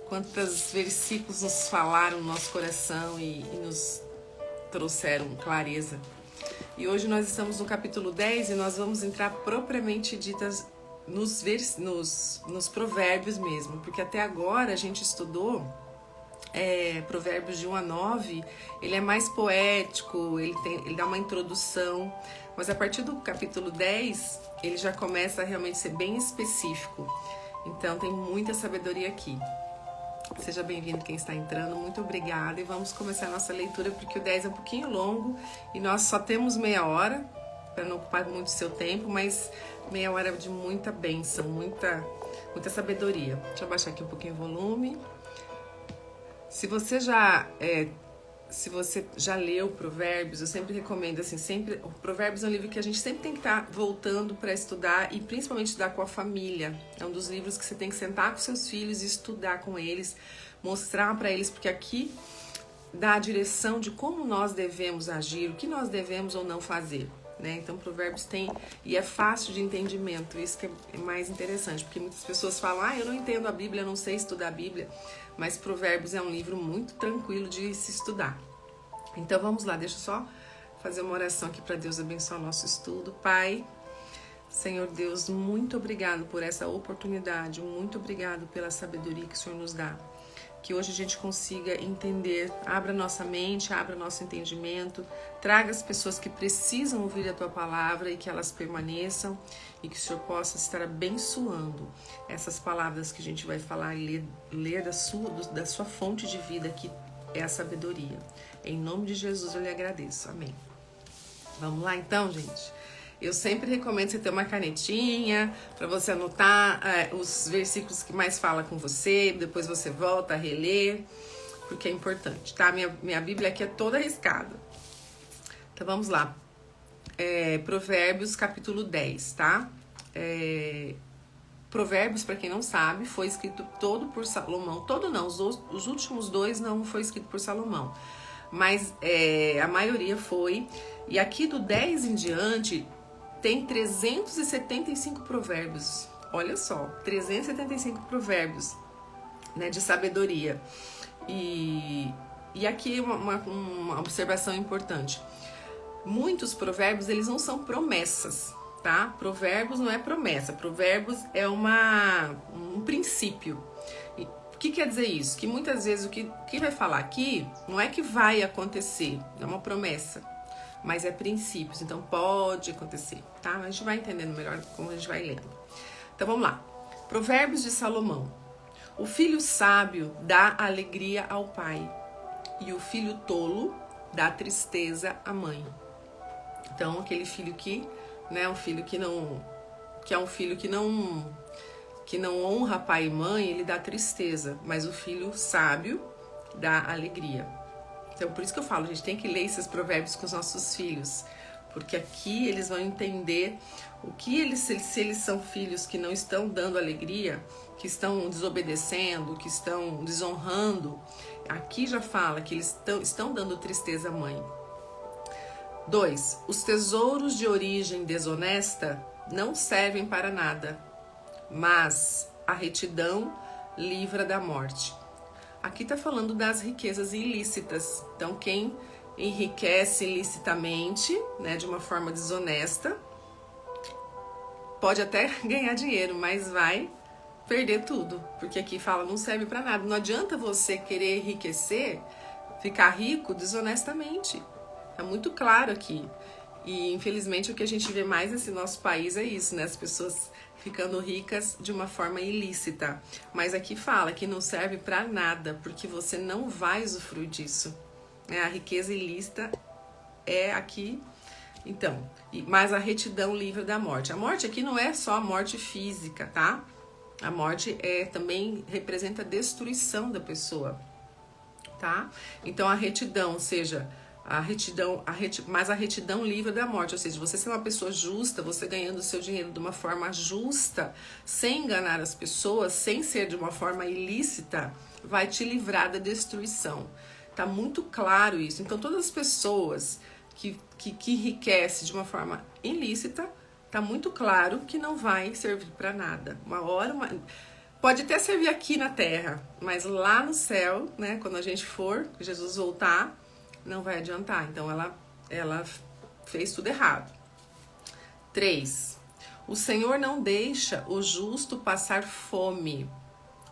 Quantos versículos nos falaram no nosso coração e nos trouxeram clareza. E hoje nós estamos no capítulo 10 e nós vamos entrar propriamente ditas nos provérbios mesmo, porque até agora a gente estudou provérbios de 1 a 9, ele é mais poético, ele dá uma introdução, mas a partir do capítulo 10 ele já começa a realmente ser bem específico, então tem muita sabedoria aqui. Seja bem-vindo quem está entrando, muito obrigada, e vamos começar a nossa leitura, porque o 10 é um pouquinho longo e nós só temos meia hora, para não ocupar muito seu tempo, mas meia hora de muita bênção, muita sabedoria. Deixa eu baixar aqui um pouquinho o volume. Se você já leu Provérbios, eu sempre recomendo, o Provérbios é um livro que a gente sempre tem que estar voltando para estudar, e principalmente estudar com a família. É um dos livros que você tem que sentar com seus filhos e estudar com eles, mostrar para eles, porque aqui dá a direção de como nós devemos agir, o que nós devemos ou não fazer, né? Então Provérbios tem, e é fácil de entendimento, isso que é mais interessante, porque muitas pessoas falam, eu não entendo a Bíblia, eu não sei estudar a Bíblia, mas Provérbios é um livro muito tranquilo de se estudar. Então vamos lá, deixa eu só fazer uma oração aqui para Deus abençoar o nosso estudo. Pai, Senhor Deus, muito obrigado por essa oportunidade, muito obrigado pela sabedoria que o Senhor nos dá. Que hoje a gente consiga entender, abra nossa mente, abra nosso entendimento, traga as pessoas que precisam ouvir a Tua palavra e que elas permaneçam, e que o Senhor possa estar abençoando essas palavras que a gente vai falar e ler da sua fonte de vida, que é a sabedoria. Em nome de Jesus eu lhe agradeço. Amém. Vamos lá então, gente. Eu sempre recomendo você ter uma canetinha para você anotar os versículos que mais fala com você, depois você volta a reler, porque é importante, tá? Minha Bíblia aqui é toda riscada. Então vamos lá. Provérbios capítulo 10, tá? Provérbios, para quem não sabe, foi escrito todo por Salomão. Todo não, os últimos dois não foi escrito por Salomão, mas a maioria foi. E aqui do 10 em diante tem 375 provérbios. Olha só, 375 provérbios, né, de sabedoria. E aqui uma observação importante. Muitos provérbios, eles não são promessas, tá? Provérbios não é promessa. Provérbios é um princípio. E o que quer dizer isso? Que muitas vezes o que vai falar aqui não é que vai acontecer, é uma promessa, mas é princípios, então pode acontecer, tá? Mas a gente vai entendendo melhor como a gente vai lendo. Então vamos lá. Provérbios de Salomão. O filho sábio dá alegria ao pai, e o filho tolo dá tristeza à mãe. Então aquele filho que, né, é um filho que não honra pai e mãe, ele dá tristeza, mas o filho sábio dá alegria. Então, por isso que eu falo, a gente tem que ler esses provérbios com os nossos filhos, porque aqui eles vão entender o que se eles são filhos que não estão dando alegria, que estão desobedecendo, que estão desonrando, aqui já fala que eles estão dando tristeza à mãe. 2. Os tesouros de origem desonesta não servem para nada, mas a retidão livra da morte. Aqui está falando das riquezas ilícitas. Então, quem enriquece ilicitamente, né, de uma forma desonesta, pode até ganhar dinheiro, mas vai perder tudo. Porque aqui fala, não serve para nada. Não adianta você querer enriquecer, ficar rico desonestamente. É muito claro aqui. E, infelizmente, o que a gente vê mais nesse nosso país é isso, né? As pessoas ficando ricas de uma forma ilícita. Mas aqui fala que não serve para nada, porque você não vai usufruir disso. A riqueza ilícita é aqui. Então, mas a retidão livra da morte. A morte aqui não é só a morte física, tá? A morte também representa a destruição da pessoa, tá? Então a retidão, ou seja, mas a retidão livra da morte, ou seja, você ser uma pessoa justa, você ganhando o seu dinheiro de uma forma justa, sem enganar as pessoas, sem ser de uma forma ilícita, vai te livrar da destruição. Tá muito claro isso. Então todas as pessoas que enriquecem de uma forma ilícita, tá muito claro que não vai servir para nada. pode até servir aqui na terra, mas lá no céu, né, quando a gente for, Jesus voltar, não vai adiantar. Então ela fez tudo errado. 3. O Senhor não deixa o justo passar fome,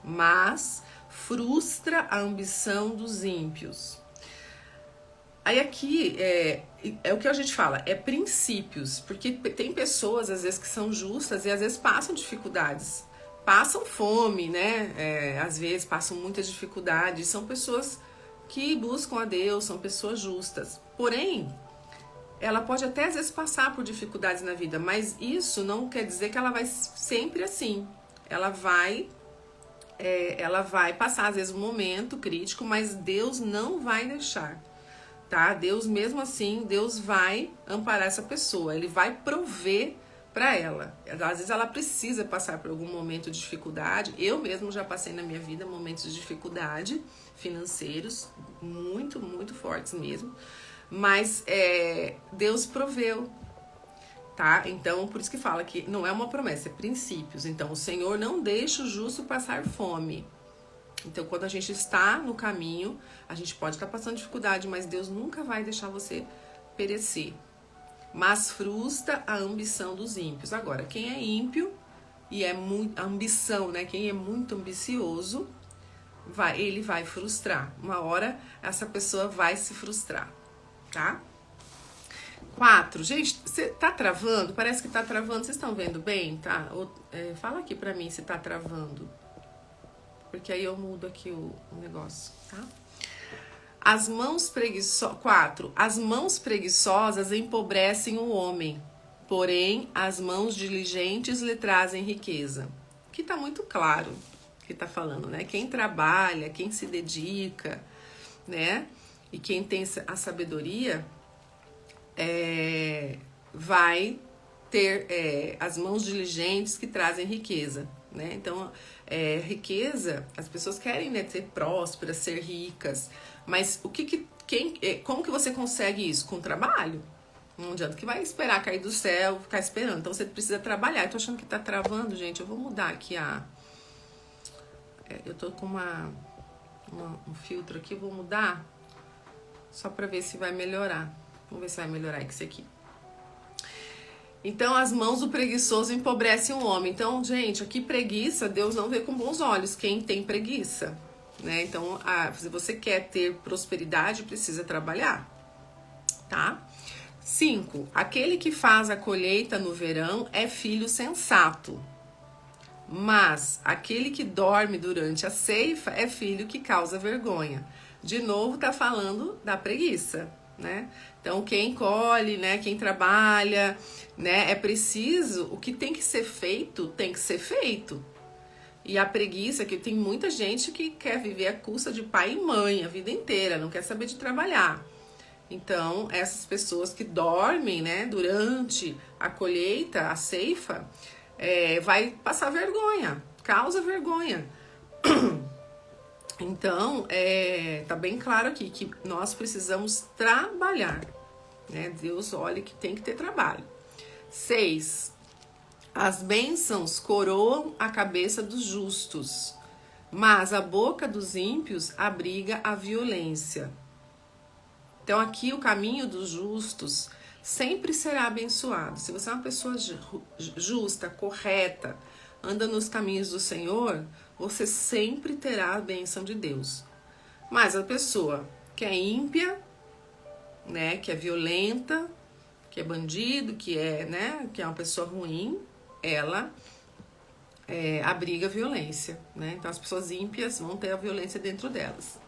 mas frustra a ambição dos ímpios. Aí aqui é o que a gente fala, é princípios, porque tem pessoas às vezes que são justas e às vezes passam dificuldades, passam fome, né? Às vezes passam muitas dificuldades, são pessoas que buscam a Deus, são pessoas justas. Porém, ela pode até às vezes passar por dificuldades na vida, mas isso não quer dizer que ela vai sempre assim. Ela vai passar às vezes um momento crítico, mas Deus não vai deixar, tá? Deus mesmo assim, Deus vai amparar essa pessoa, Ele vai prover para ela. Às vezes ela precisa passar por algum momento de dificuldade. Eu mesmo já passei na minha vida momentos de dificuldade financeiros, muito, muito fortes mesmo. Mas Deus proveu, tá? Então, por isso que fala que não é uma promessa, é princípios. Então, o Senhor não deixa o justo passar fome. Então, quando a gente está no caminho, a gente pode estar passando dificuldade, mas Deus nunca vai deixar você perecer. Mas frustra a ambição dos ímpios. Agora, quem é ímpio e é muito ambição, né? Quem é muito ambicioso, ele vai frustrar. Uma hora essa pessoa vai se frustrar. Tá? 4. Gente, você tá travando? Parece que tá travando. Vocês estão vendo bem? Tá? Fala aqui pra mim se tá travando. Porque aí eu mudo aqui o negócio, tá? 4. As mãos preguiçosas empobrecem o homem, porém as mãos diligentes lhe trazem riqueza. Aqui tá muito claro o que tá falando, né? Quem trabalha, quem se dedica, né? E quem tem a sabedoria vai ter as mãos diligentes que trazem riqueza, né? Então, riqueza, as pessoas querem, né, ser prósperas, ser ricas, mas como que você consegue isso? Com trabalho. Não adianta que vai esperar cair do céu, ficar esperando. Então, você precisa trabalhar. Eu tô achando que tá travando, gente. Eu vou mudar aqui eu tô com um filtro aqui, eu vou mudar só para ver se vai melhorar. Vamos ver se vai melhorar isso aqui. Então, as mãos do preguiçoso empobrecem o homem. Então, gente, aqui preguiça, Deus não vê com bons olhos quem tem preguiça, né? Então, se você quer ter prosperidade, precisa trabalhar, tá? 5. Aquele que faz a colheita no verão é filho sensato, mas aquele que dorme durante a ceifa é filho que causa vergonha. De novo, tá falando da preguiça, né? Então, quem colhe, né? Quem trabalha, né? É preciso, o que tem que ser feito, tem que ser feito. E a preguiça, que tem muita gente que quer viver à custa de pai e mãe a vida inteira, não quer saber de trabalhar. Então, essas pessoas que dormem, né? Durante a colheita, a ceifa, vai passar vergonha, causa vergonha. Então, tá bem claro aqui que nós precisamos trabalhar, né? Deus olha que tem que ter trabalho. 6. As bênçãos coroam a cabeça dos justos, mas a boca dos ímpios abriga a violência. Então, aqui o caminho dos justos sempre será abençoado. Se você é uma pessoa justa, correta, anda nos caminhos do Senhor, você sempre terá a bênção de Deus. Mas a pessoa que é ímpia, né, que é violenta, que é bandido, que é uma pessoa ruim, ela abriga a violência, né? Então as pessoas ímpias vão ter a violência dentro delas.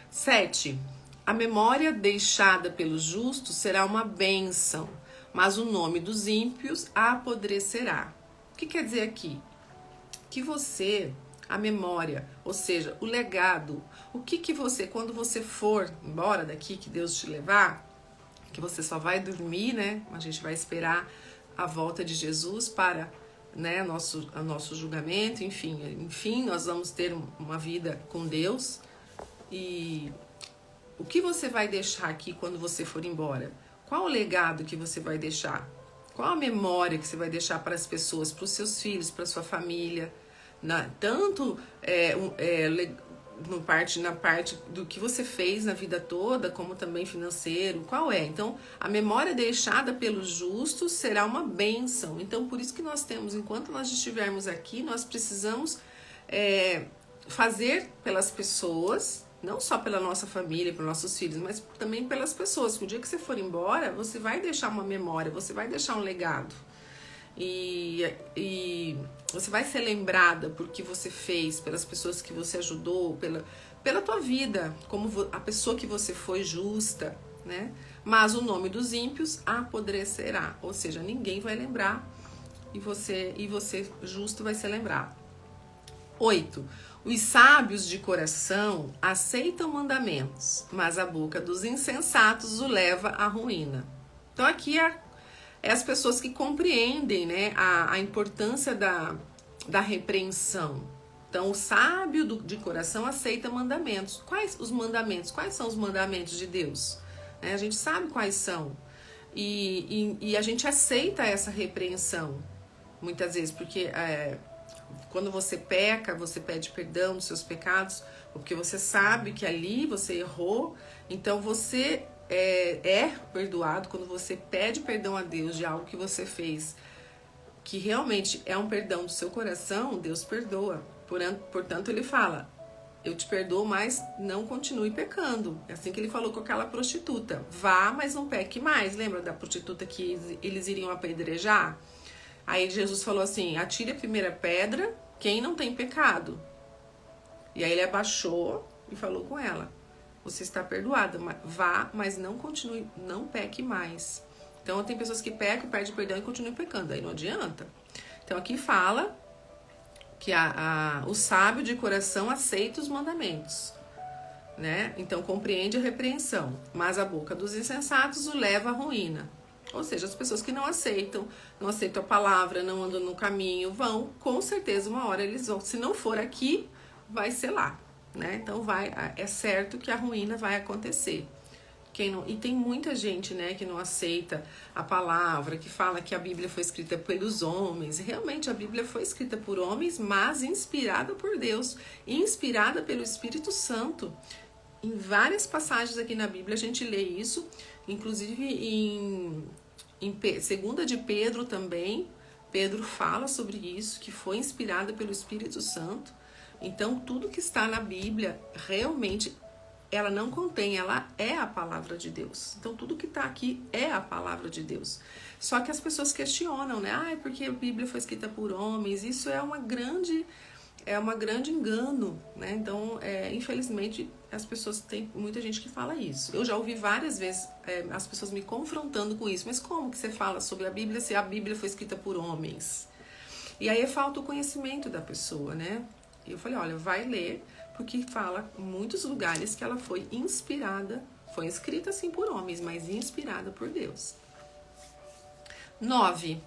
7. A memória deixada pelos justos será uma bênção, mas o nome dos ímpios apodrecerá. O que quer dizer aqui? Que você, a memória, ou seja, o legado, o que você, quando você for embora daqui, que Deus te levar, que você só vai dormir, né? A gente vai esperar a volta de Jesus para, né, nosso julgamento, enfim, nós vamos ter uma vida com Deus. E o que você vai deixar aqui quando você for embora? Qual o legado que você vai deixar? Qual a memória que você vai deixar para as pessoas, para os seus filhos, para a sua família? tanto na parte do que você fez na vida toda, como também financeiro, qual é? Então, a memória deixada pelos justos será uma bênção. Então, por isso que nós temos, enquanto nós estivermos aqui, nós precisamos fazer pelas pessoas, não só pela nossa família, pelos nossos filhos, mas também pelas pessoas. Que o dia que você for embora, você vai deixar uma memória, você vai deixar um legado. E você vai ser lembrada por que você fez, pelas pessoas que você ajudou, pela tua vida, como a pessoa que você foi justa, né? Mas o nome dos ímpios apodrecerá, ou seja, ninguém vai lembrar e você justo vai ser lembrado. 8. Os sábios de coração aceitam mandamentos, mas a boca dos insensatos o leva à ruína. Então aqui é as pessoas que compreendem, né, a importância da repreensão. Então, o sábio de coração aceita mandamentos. Quais os mandamentos? Quais são os mandamentos de Deus? A gente sabe quais são. E a gente aceita essa repreensão, muitas vezes, porque quando você peca, você pede perdão dos seus pecados, porque você sabe que ali você errou, então você é perdoado quando você pede perdão a Deus de algo que você fez, que realmente é um perdão do seu coração. Deus perdoa. Portanto, ele fala, eu te perdoo, mas não continue pecando. É assim que ele falou com aquela prostituta. Vá, mas não peque mais. Lembra da prostituta que eles iriam apedrejar? Aí Jesus falou assim, atire a primeira pedra, quem não tem pecado. E aí ele abaixou e falou com ela, você está perdoada, vá, mas não continue, não peque mais. Então tem pessoas que pecam, pedem perdão e continuam pecando, aí não adianta. Então aqui fala que o sábio de coração aceita os mandamentos, né? Então compreende a repreensão, mas a boca dos insensatos o leva à ruína. Ou seja, as pessoas que não aceitam a palavra, não andam no caminho, vão, com certeza uma hora eles vão, se não for aqui, vai ser lá. Né? Então é certo que a ruína vai acontecer. E tem muita gente, né, que não aceita a palavra, que fala que a Bíblia foi escrita pelos homens. Realmente a Bíblia foi escrita por homens, mas inspirada por Deus, inspirada pelo Espírito Santo. Em várias passagens aqui na Bíblia a gente lê isso, inclusive em 2 de Pedro também. Pedro fala sobre isso, que foi inspirada pelo Espírito Santo. Então, tudo que está na Bíblia, realmente, ela não contém, ela é a palavra de Deus. Então, tudo que está aqui é a palavra de Deus. Só que as pessoas questionam, né? Porque a Bíblia foi escrita por homens. Isso é uma grande engano, né? Então, infelizmente, as pessoas, tem muita gente que fala isso. Eu já ouvi várias vezes as pessoas me confrontando com isso. Mas como que você fala sobre a Bíblia se a Bíblia foi escrita por homens? E aí falta o conhecimento da pessoa, né? E eu falei, olha, vai ler, porque fala em muitos lugares que ela foi inspirada, foi escrita sim por homens, mas inspirada por Deus. 9.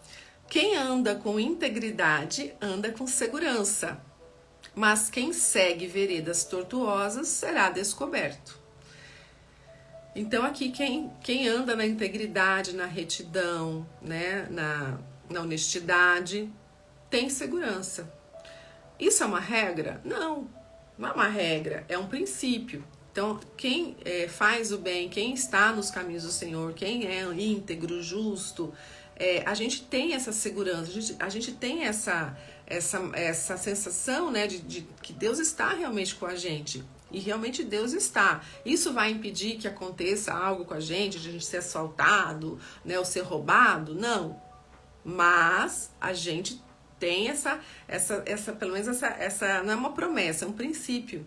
Quem anda com integridade anda com segurança, mas quem segue veredas tortuosas será descoberto. Então aqui quem anda na integridade, na retidão, né, na honestidade, tem segurança. Isso é uma regra? Não é uma regra, é um princípio. Então, quem faz o bem, quem está nos caminhos do Senhor, quem é íntegro, justo, a gente tem essa segurança, a gente tem essa sensação, né, de que Deus está realmente com a gente. E realmente Deus está. Isso vai impedir que aconteça algo com a gente, de a gente ser assaltado, né, ou ser roubado? Não. Mas a gente tem pelo menos essa não é uma promessa, é um princípio.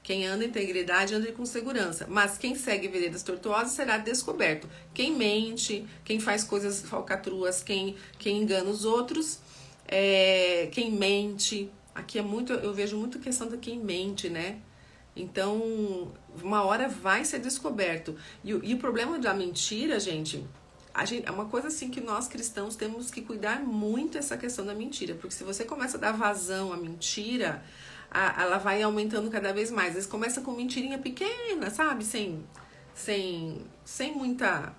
Quem anda em integridade anda com segurança, mas quem segue veredas tortuosas será descoberto. Quem mente, quem faz coisas falcatruas, quem engana os outros, quem mente. Aqui eu vejo muito questão de quem mente, né? Então, uma hora vai ser descoberto. E o problema da mentira, gente, é uma coisa assim que nós cristãos temos que cuidar muito essa questão da mentira, porque se você começa a dar vazão à mentira, ela vai aumentando cada vez mais. Às vezes começa com mentirinha pequena, sabe? Sem muita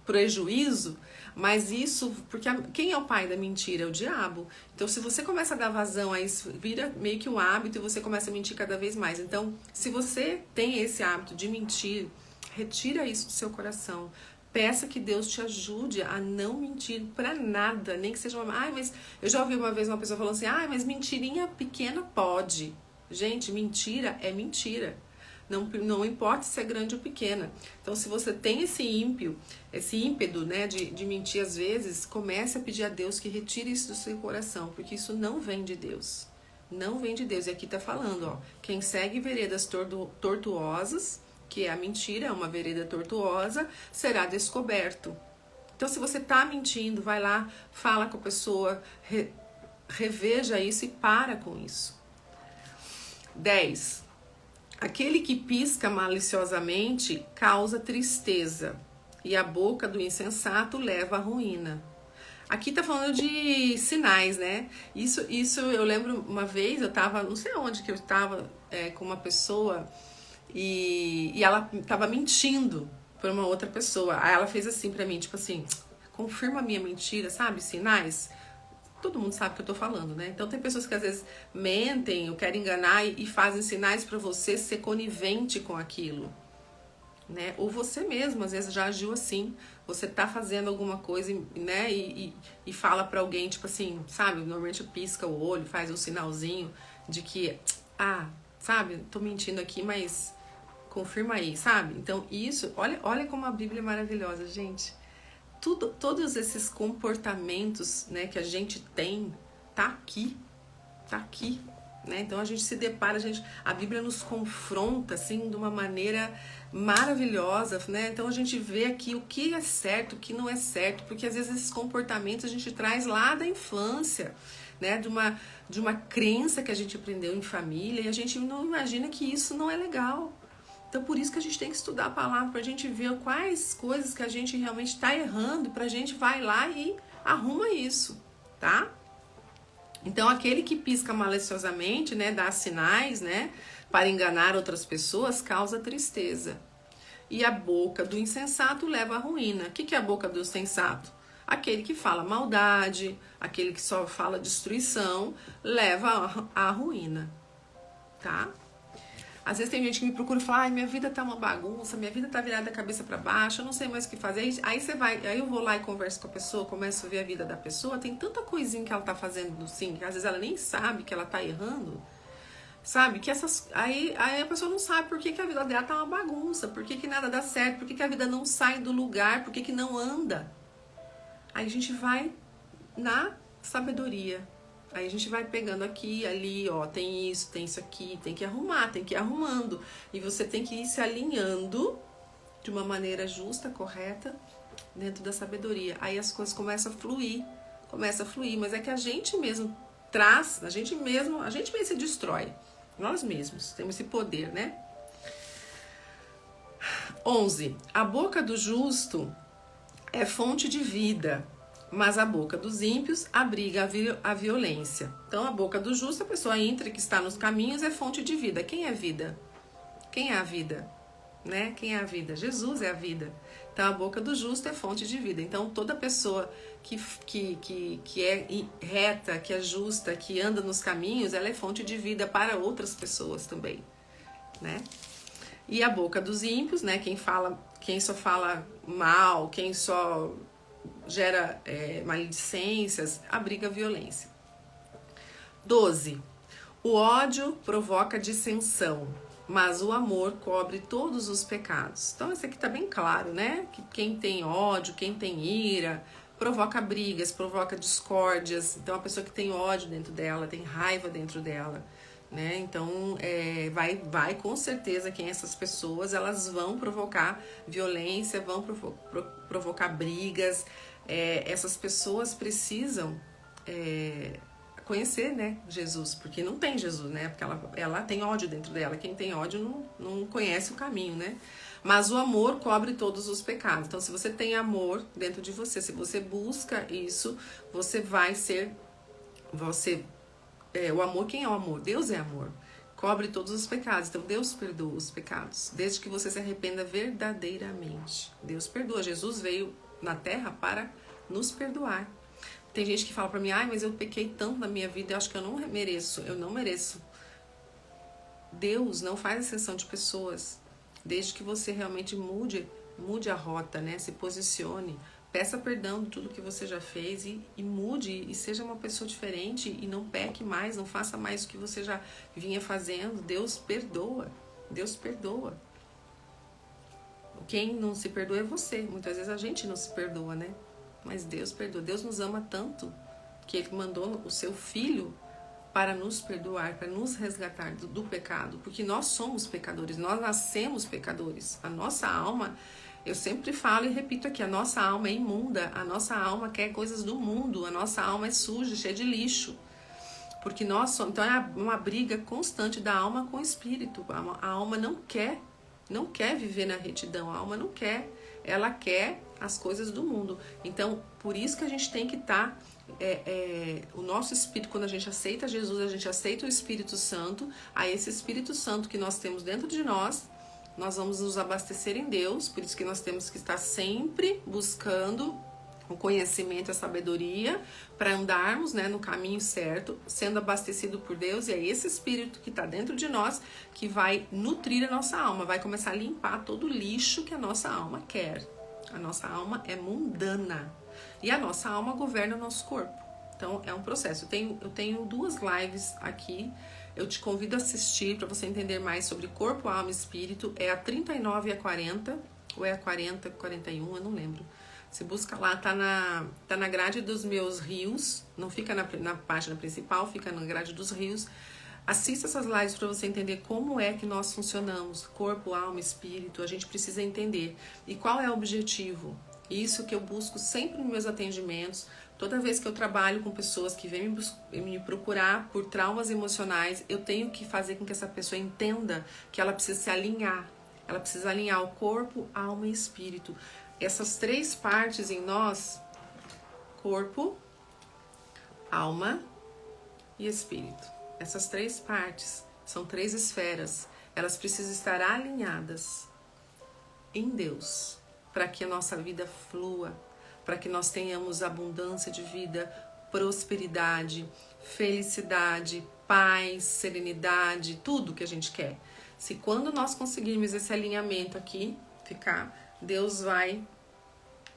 prejuízo, mas isso, porque quem é o pai da mentira? É o diabo. Então, se você começa a dar vazão a isso, vira meio que um hábito e você começa a mentir cada vez mais. Então, se você tem esse hábito de mentir, retira isso do seu coração. Peça que Deus te ajude a não mentir pra nada, nem que seja uma... Ai, mas eu já ouvi uma vez uma pessoa falando assim, ai, mas mentirinha pequena pode. Gente, mentira é mentira. Não importa se é grande ou pequena. Então, se você tem esse ímpeto, né, de mentir às vezes, comece a pedir a Deus que retire isso do seu coração, porque isso não vem de Deus. Não vem de Deus. E aqui tá falando, ó, quem segue veredas tortuosas, que é a mentira, é uma vereda tortuosa, será descoberto. Então, se você tá mentindo, vai lá, fala com a pessoa, reveja isso e para com isso. 10. Aquele que pisca maliciosamente causa tristeza, e a boca do insensato leva à ruína. Aqui tá falando de sinais, né? Isso eu lembro uma vez, eu tava, não sei onde que eu tava com uma pessoa e ela tava mentindo pra uma outra pessoa. Aí ela fez assim pra mim, tipo assim, confirma a minha mentira, sabe? Sinais. Todo mundo sabe o que eu tô falando, né? Então tem pessoas que às vezes mentem ou querem enganar e fazem sinais pra você ser conivente com aquilo, né? Ou você mesmo às vezes já agiu assim. Você tá fazendo alguma coisa, né? E fala pra alguém, tipo assim, sabe? Normalmente pisca o olho, faz um sinalzinho de que, sabe? Tô mentindo aqui, mas confirma aí, sabe? Então isso, olha como a Bíblia é maravilhosa, gente. Todos esses comportamentos, né, que a gente tem, tá aqui, né? Então a gente se depara, a Bíblia nos confronta assim de uma maneira maravilhosa, né? Então a gente vê aqui o que é certo, o que não é certo, porque às vezes esses comportamentos a gente traz lá da infância, né? De uma crença que a gente aprendeu em família e a gente não imagina que isso não é legal. Então, por isso que a gente tem que estudar a palavra, pra gente ver quais coisas que a gente realmente tá errando, pra gente vai lá e arruma isso, tá? Então, aquele que pisca maliciosamente, né, dá sinais, né, para enganar outras pessoas, causa tristeza. E a boca do insensato leva à ruína. O que é a boca do insensato? Aquele que fala maldade, aquele que só fala destruição, leva à ruína, tá? Às vezes tem gente que me procura e fala, ai, minha vida tá uma bagunça, minha vida tá virada da cabeça para baixo, eu não sei mais o que fazer. Aí eu vou lá e converso com a pessoa, começo a ver a vida da pessoa, tem tanta coisinha que ela tá fazendo sim, que às vezes ela nem sabe que ela tá errando, sabe? Que aí a pessoa não sabe por que a vida dela tá uma bagunça, por que nada dá certo, por que a vida não sai do lugar, por que não anda. Aí a gente vai na sabedoria. Aí a gente vai pegando aqui, ali, ó, tem isso aqui, tem que arrumar, tem que ir arrumando. E você tem que ir se alinhando de uma maneira justa, correta, dentro da sabedoria. Aí as coisas começam a fluir, mas é que a gente mesmo traz, a gente mesmo se destrói. Nós mesmos temos esse poder, né? 11. A boca do justo é fonte de vida, mas a boca dos ímpios abriga a violência. Então, a boca do justo, a pessoa entra que está nos caminhos, é fonte de vida. Quem é vida? Quem é a vida? Né? Quem é a vida? Jesus é a vida. Então, a boca do justo é fonte de vida. Então, toda pessoa que é reta, que é justa, que anda nos caminhos, ela é fonte de vida para outras pessoas também, né? E a boca dos ímpios, né? Quem só fala mal, quem só gera maledicências, abriga violência. 12. O ódio provoca dissensão, mas o amor cobre todos os pecados. Então, isso aqui tá bem claro, né? Que quem tem ódio, quem tem ira, provoca brigas, provoca discórdias. Então, a pessoa que tem ódio dentro dela, tem raiva dentro dela, né? Então, vai com certeza que essas pessoas, elas vão provocar violência, vão provocar brigas. Essas pessoas precisam conhecer, né, Jesus, porque não tem Jesus, né? Porque ela tem ódio dentro dela. Quem tem ódio não conhece o caminho, né? Mas o amor cobre todos os pecados. Então, se você tem amor dentro de você, se você busca isso, você vai ser... o amor, quem é o amor? Deus é amor. Cobre todos os pecados. Então, Deus perdoa os pecados. Desde que você se arrependa verdadeiramente. Deus perdoa. Jesus veio, na terra para nos perdoar. Tem gente que fala pra mim, mas eu pequei tanto na minha vida, eu acho que eu não mereço. Eu não mereço. Deus não faz exceção de pessoas. Desde que você realmente mude a rota, né? Se posicione, peça perdão de tudo que você já fez e mude e seja uma pessoa diferente e não peque mais, não faça mais o que você já vinha fazendo. Deus perdoa. Deus perdoa. Quem não se perdoa é você. Muitas vezes a gente não se perdoa, né? Mas Deus perdoa. Deus nos ama tanto que Ele mandou o seu Filho para nos perdoar, para nos resgatar do pecado. Porque nós somos pecadores, nós nascemos pecadores. A nossa alma, eu sempre falo e repito aqui, a nossa alma é imunda, a nossa alma quer coisas do mundo, a nossa alma é suja, cheia de lixo. Porque nós somos, então é uma briga constante da alma com o espírito. A alma não quer viver na retidão, a alma não quer, ela quer as coisas do mundo. Então, por isso que a gente tem que estar, o nosso espírito, quando a gente aceita Jesus, a gente aceita o Espírito Santo, a esse Espírito Santo que nós temos dentro de nós vamos nos abastecer em Deus, por isso que nós temos que estar sempre buscando o conhecimento e a sabedoria para andarmos, né, no caminho certo, sendo abastecido por Deus, e é esse Espírito que está dentro de nós que vai nutrir a nossa alma, vai começar a limpar todo o lixo que a nossa alma quer. A nossa alma é mundana e a nossa alma governa o nosso corpo. Então é um processo. Eu tenho 2 lives aqui, eu te convido a assistir para você entender mais sobre corpo, alma e espírito. É a 39 e a 40, ou é a 40, 41, eu não lembro. Você busca lá, tá na grade dos meus rios, não fica na página principal, fica na grade dos rios. Assista essas lives para você entender como é que nós funcionamos, corpo, alma, espírito, a gente precisa entender. E qual é o objetivo? Isso que eu busco sempre nos meus atendimentos, toda vez que eu trabalho com pessoas que vêm me procurar por traumas emocionais, eu tenho que fazer com que essa pessoa entenda que ela precisa se alinhar. Ela precisa alinhar o corpo, alma e espírito. Essas 3 partes em nós, corpo, alma e espírito. Essas 3 partes são 3 esferas. Elas precisam estar alinhadas em Deus para que a nossa vida flua, para que nós tenhamos abundância de vida, prosperidade, felicidade, paz, serenidade, tudo que a gente quer. Se quando nós conseguirmos esse alinhamento aqui, Deus vai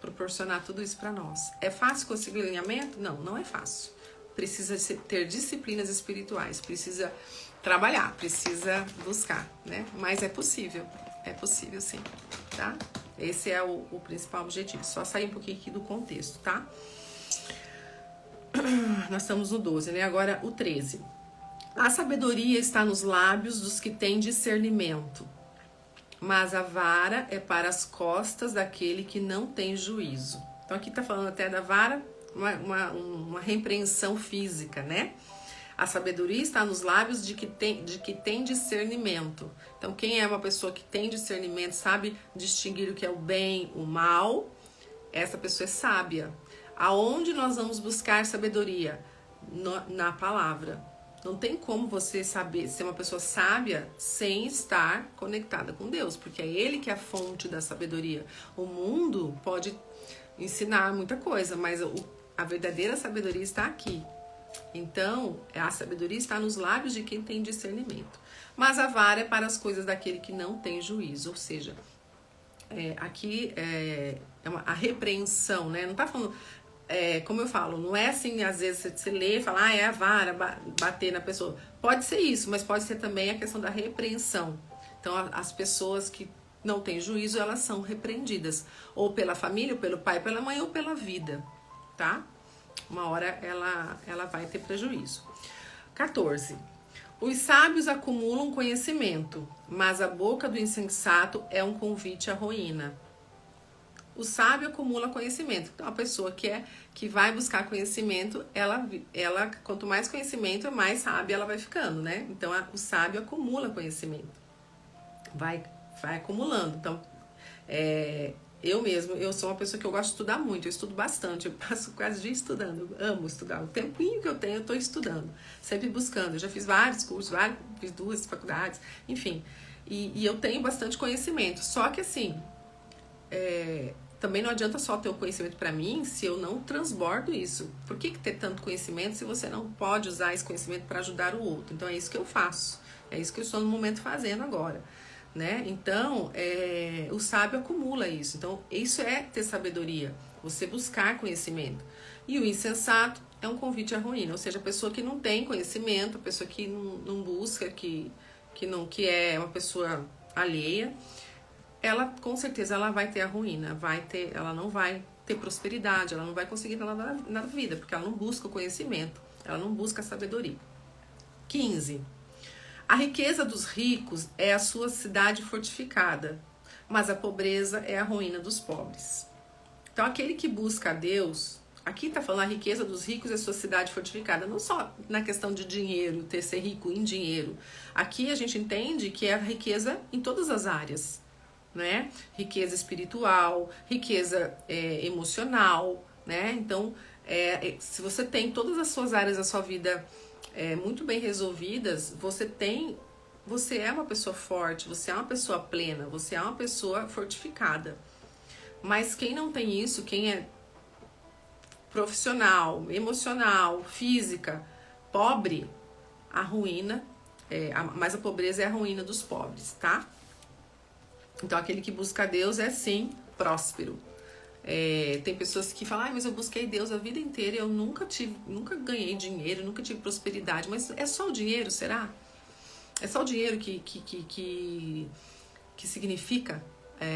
proporcionar tudo isso para nós. É fácil conseguir alinhamento? Não, não é fácil. Precisa ter disciplinas espirituais, precisa trabalhar, precisa buscar, né? Mas é possível sim, tá? Esse é o principal objetivo. Só sair um pouquinho aqui do contexto, tá? Nós estamos no 12, né? Agora o 13. A sabedoria está nos lábios dos que têm discernimento, mas a vara é para as costas daquele que não tem juízo. Então aqui tá falando até da vara, uma repreensão física, né? A sabedoria está nos lábios de que tem discernimento. Então, quem é uma pessoa que tem discernimento, sabe distinguir o que é o bem, o mal, essa pessoa é sábia. Aonde nós vamos buscar sabedoria? Na palavra. Não tem como você saber ser uma pessoa sábia sem estar conectada com Deus, porque é Ele que é a fonte da sabedoria. O mundo pode ensinar muita coisa, mas a verdadeira sabedoria está aqui. Então, a sabedoria está nos lábios de quem tem discernimento. Mas a vara é para as coisas daquele que não tem juízo. Ou seja, aqui a repreensão, né? Não está falando, como eu falo, não é assim, às vezes você lê e fala, é a vara, bater na pessoa. Pode ser isso, mas pode ser também a questão da repreensão. Então, as pessoas que não têm juízo, elas são repreendidas. Ou pela família, ou pelo pai, pela mãe, ou pela vida, tá? Uma hora ela vai ter prejuízo. 14. Os sábios acumulam conhecimento, mas a boca do insensato é um convite à ruína. O sábio acumula conhecimento. Então, a pessoa que vai buscar conhecimento, ela quanto mais conhecimento, mais sábia ela vai ficando, né? Então, o sábio acumula conhecimento. Vai acumulando. Então, eu sou uma pessoa que eu gosto de estudar muito, eu estudo bastante, eu passo quase o dia estudando, eu amo estudar, o tempinho que eu tenho eu estou estudando, sempre buscando, eu já fiz vários cursos, fiz 2 faculdades, enfim, e eu tenho bastante conhecimento, só que assim, também não adianta só ter o conhecimento para mim se eu não transbordo isso. Por que ter tanto conhecimento se você não pode usar esse conhecimento para ajudar o outro? Então é isso que eu faço. É isso que eu estou no momento fazendo agora. Né? Então, o sábio acumula isso. Então, isso é ter sabedoria. Você buscar conhecimento. E o insensato é um convite à ruína. Ou seja, a pessoa que não tem conhecimento, a pessoa que não busca, que é uma pessoa alheia, ela com certeza ela vai ter a ruína, ela não vai ter prosperidade, ela não vai conseguir nada na vida, porque ela não busca o conhecimento, ela não busca a sabedoria. 15. A riqueza dos ricos é a sua cidade fortificada, mas a pobreza é a ruína dos pobres. Então aquele que busca a Deus, aqui está falando a riqueza dos ricos é a sua cidade fortificada, não só na questão de dinheiro, ser rico em dinheiro. Aqui a gente entende que é a riqueza em todas as áreas. Né? Riqueza espiritual, riqueza emocional, né? Então, se você tem todas as suas áreas da sua vida muito bem resolvidas, você é uma pessoa forte, você é uma pessoa plena, você é uma pessoa fortificada. Mas quem não tem isso, quem é profissional, emocional, física, pobre, a ruína, mas a pobreza é a ruína dos pobres, tá? Então, aquele que busca Deus é, sim, próspero. Tem pessoas que falam, mas eu busquei Deus a vida inteira e eu nunca ganhei dinheiro, nunca tive prosperidade. Mas é só o dinheiro, será? É só o dinheiro que significa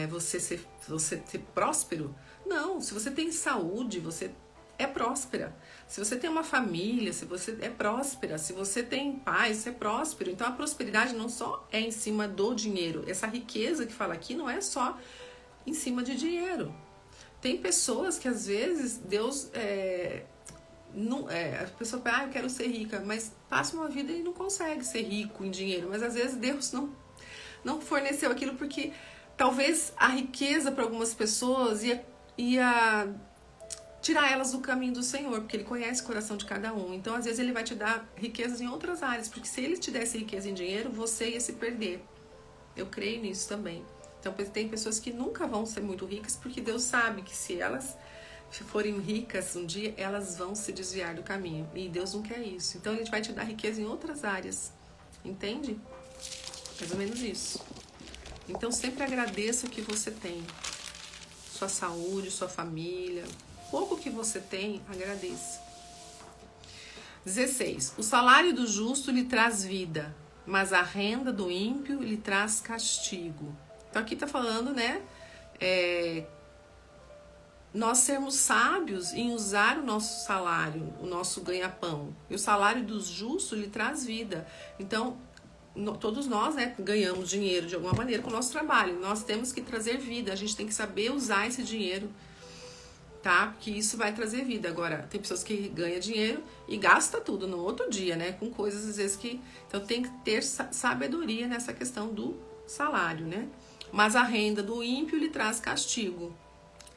você ser próspero? Não, se você tem saúde, você é próspera. Se você tem uma família, se você é próspera, se você tem paz, você é próspero. Então a prosperidade não só é em cima do dinheiro. Essa riqueza que fala aqui não é só em cima de dinheiro. Tem pessoas que às vezes Deus a pessoa fala, eu quero ser rica, mas passa uma vida e não consegue ser rico em dinheiro. Mas às vezes Deus não forneceu aquilo porque talvez a riqueza para algumas pessoas ia tirar elas do caminho do Senhor, porque Ele conhece o coração de cada um. Então, às vezes, Ele vai te dar riquezas em outras áreas, porque se Ele te desse riqueza em dinheiro, você ia se perder. Eu creio nisso também. Então, tem pessoas que nunca vão ser muito ricas, porque Deus sabe que se elas forem ricas um dia, elas vão se desviar do caminho. E Deus não quer isso. Então, Ele vai te dar riqueza em outras áreas. Entende? Mais ou menos isso. Então, sempre agradeça o que você tem. Sua saúde, sua família. Pouco que você tem, agradeça. 16. O salário do justo lhe traz vida, mas a renda do ímpio lhe traz castigo. Então aqui tá falando, né? Nós sermos sábios em usar o nosso salário, o nosso ganha-pão. E o salário dos justos lhe traz vida. Então, todos nós, né, ganhamos dinheiro de alguma maneira com o nosso trabalho. Nós temos que trazer vida, a gente tem que saber usar esse dinheiro, tá? Porque isso vai trazer vida. Agora, tem pessoas que ganham dinheiro e gasta tudo no outro dia, né? Com coisas, às vezes, que... Então, tem que ter sabedoria nessa questão do salário, né? Mas a renda do ímpio lhe traz castigo.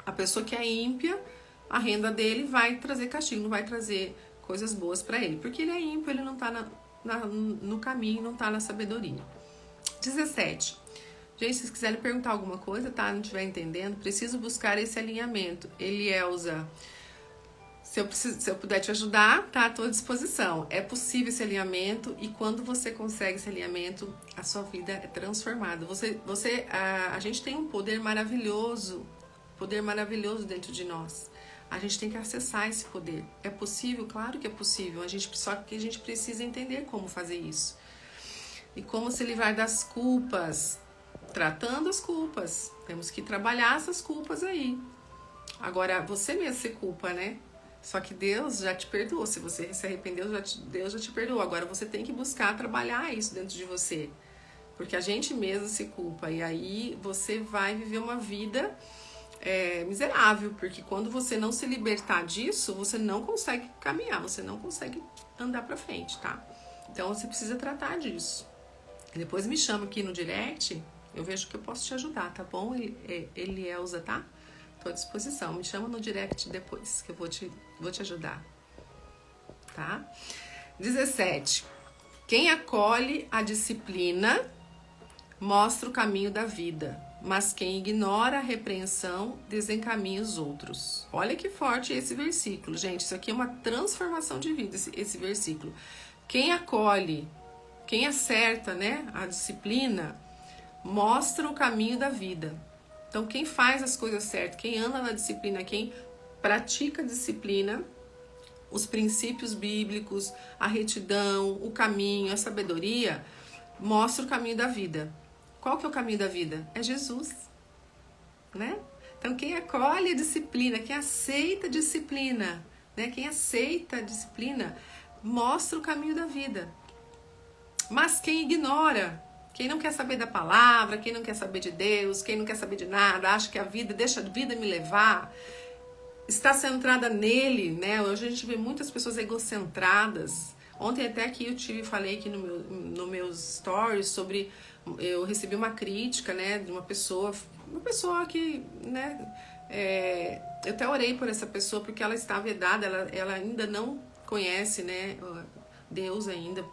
A pessoa que é ímpia, a renda dele vai trazer castigo, não vai trazer coisas boas para ele. Porque ele é ímpio, ele não tá no caminho, não tá na sabedoria. 17. Gente, se vocês quiserem perguntar alguma coisa, tá? Não estiver entendendo, preciso buscar esse alinhamento. Elielza, se eu puder te ajudar, tá? Estou à disposição. É possível esse alinhamento e quando você consegue esse alinhamento, a sua vida é transformada. A gente tem um poder maravilhoso dentro de nós. A gente tem que acessar esse poder. É possível? Claro que é possível. Só que a gente precisa entender como fazer isso. E como se livrar das culpas. Tratando as culpas. Temos que trabalhar essas culpas aí. Agora, você mesmo se culpa, né? Só que Deus já te perdoou. Se você se arrependeu, Deus já te perdoou. Agora você tem que buscar trabalhar isso dentro de você. Porque a gente mesmo se culpa. E aí você vai viver uma vida miserável. Porque quando você não se libertar disso, você não consegue caminhar. Você não consegue andar pra frente, tá? Então você precisa tratar disso. Depois me chama aqui no direct. Eu vejo que eu posso te ajudar, tá bom, Elielza, tá? Tô à disposição. Me chama no direct depois, que eu vou te ajudar. Tá? 17. Quem acolhe a disciplina mostra o caminho da vida, Mas quem ignora a repreensão desencaminha os outros. Olha que forte esse versículo, gente. Isso aqui é uma transformação de vida, esse versículo. Quem acolhe, quem acerta, né, a disciplina, mostra o caminho da vida. Então, quem faz as coisas certas, quem anda na disciplina, quem pratica a disciplina, os princípios bíblicos, a retidão, o caminho, a sabedoria, mostra o caminho da vida. Qual que é o caminho da vida? É Jesus, né? Então, quem acolhe a disciplina, quem aceita a disciplina, né? Quem aceita a disciplina, mostra o caminho da vida. Mas quem ignora, quem não quer saber da palavra, quem não quer saber de Deus, quem não quer saber de nada, acha que a vida, deixa a vida me levar, está centrada nele, né? Hoje a gente vê muitas pessoas egocentradas. Ontem até aqui falei aqui no meus stories sobre, eu recebi uma crítica, né, de uma pessoa que, né, eu até orei por essa pessoa porque ela está vedada, ela ainda não conhece, né, Deus ainda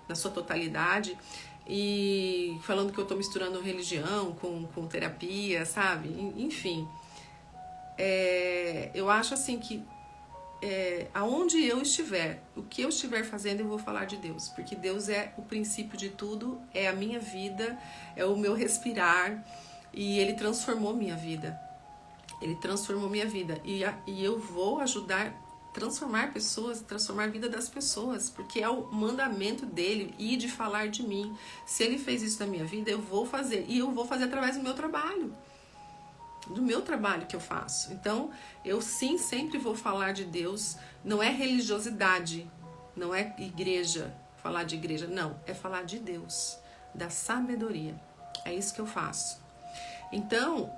na sua totalidade, e falando que eu estou misturando religião com terapia, sabe? Enfim, eu acho assim que aonde eu estiver, o que eu estiver fazendo, eu vou falar de Deus, porque Deus é o princípio de tudo, é a minha vida, é o meu respirar, e Ele transformou minha vida. Ele transformou minha vida, e eu vou ajudar transformar pessoas, transformar a vida das pessoas, porque é o mandamento dele, e de falar de mim. Se Ele fez isso na minha vida, eu vou fazer, e eu vou fazer através do meu trabalho que eu faço. Então, eu sim sempre vou falar de Deus. Não é religiosidade, não é igreja, falar de igreja, não, é falar de Deus, da sabedoria. É isso que eu faço. Então,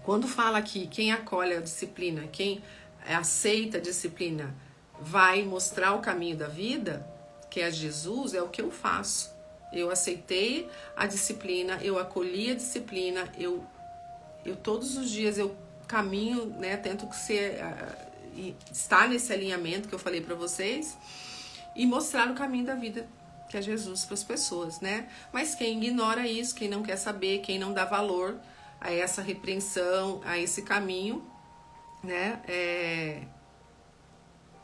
quando fala aqui, quem acolhe a disciplina, quem aceita a disciplina, vai mostrar o caminho da vida, que é Jesus, é o que eu faço. Eu aceitei a disciplina, eu acolhi a disciplina, eu todos os dias eu caminho, né, tento estar nesse alinhamento que eu falei para vocês e mostrar o caminho da vida, que é Jesus, para as pessoas, né? Mas quem ignora isso, quem não quer saber, quem não dá valor a essa repreensão, a esse caminho, né?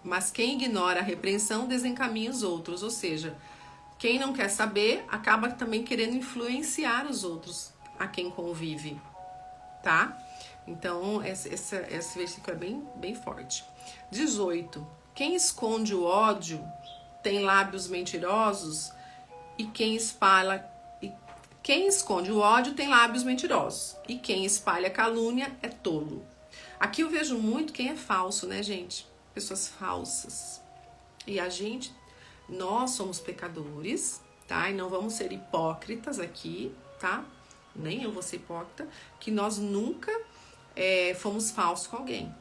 Mas quem ignora a repreensão desencaminha os outros, ou seja, quem não quer saber acaba também querendo influenciar os outros a quem convive. Tá? Então, esse versículo é bem, bem forte. 18. Quem esconde o ódio tem lábios mentirosos, e quem esconde o ódio tem lábios mentirosos, e quem espalha calúnia é tolo. Aqui eu vejo muito quem é falso, né, gente? Pessoas falsas. E nós somos pecadores, tá? E não vamos ser hipócritas aqui, tá? Nem eu vou ser hipócrita, que nós nunca fomos falsos com alguém.